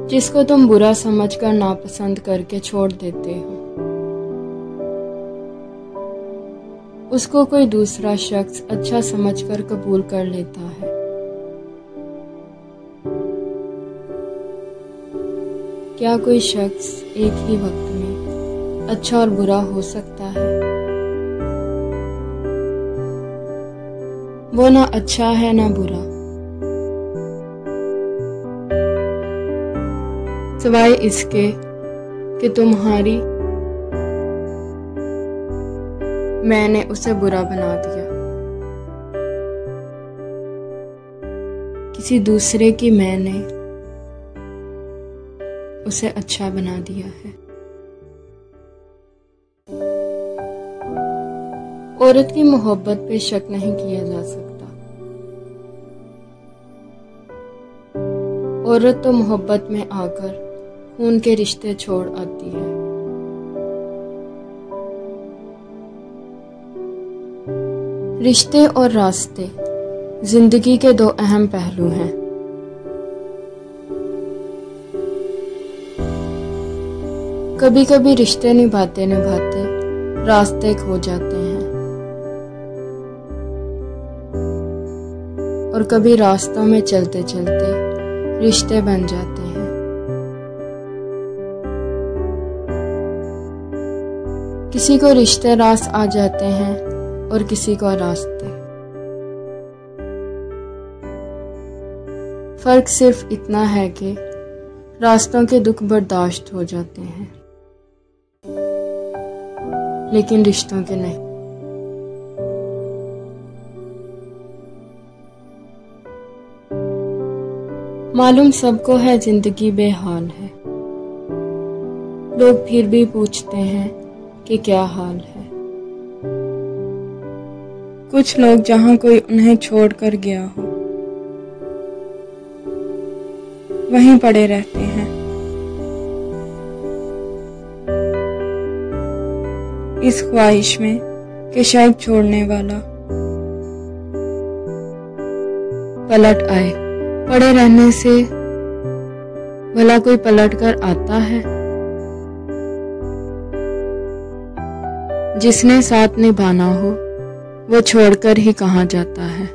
जिसको तुम बुरा समझकर नापसंद करके छोड़ देते हो, उसको कोई दूसरा शख्स अच्छा समझकर कबूल कर लेता है। क्या कोई शख्स एक ही वक्त में अच्छा और बुरा हो सकता है? वो ना अच्छा है ना बुरा, सिवाय इसके कि तुम्हारी मैंने उसे बुरा बना दिया, किसी दूसरे की मैंने उसे अच्छा बना दिया है। औरत की मोहब्बत पे शक नहीं किया जा सकता। औरत तो मोहब्बत में आकर खून के रिश्ते छोड़ आती है। रिश्ते और रास्ते जिंदगी के दो अहम पहलू हैं। कभी कभी रिश्ते निभाते निभाते रास्ते खो जाते हैं और कभी रास्तों में चलते चलते रिश्ते बन जाते हैं। किसी को रिश्ते रास आ जाते हैं और किसी को रास्ते। फर्क सिर्फ इतना है कि रास्तों के दुख बर्दाश्त हो जाते हैं, लेकिन रिश्तों के नहीं। मालूम सबको है जिंदगी बेहाल है, लोग फिर भी पूछते हैं कि क्या हाल है। कुछ लोग जहां कोई उन्हें छोड़कर गया हो वहीं पड़े रहते हैं। इस ख्वाहिश में कि शायद छोड़ने वाला पलट आए। पड़े रहने से भला कोई पलट कर आता है? जिसने साथ निभाना हो वो छोड़कर ही कहाँ जाता है।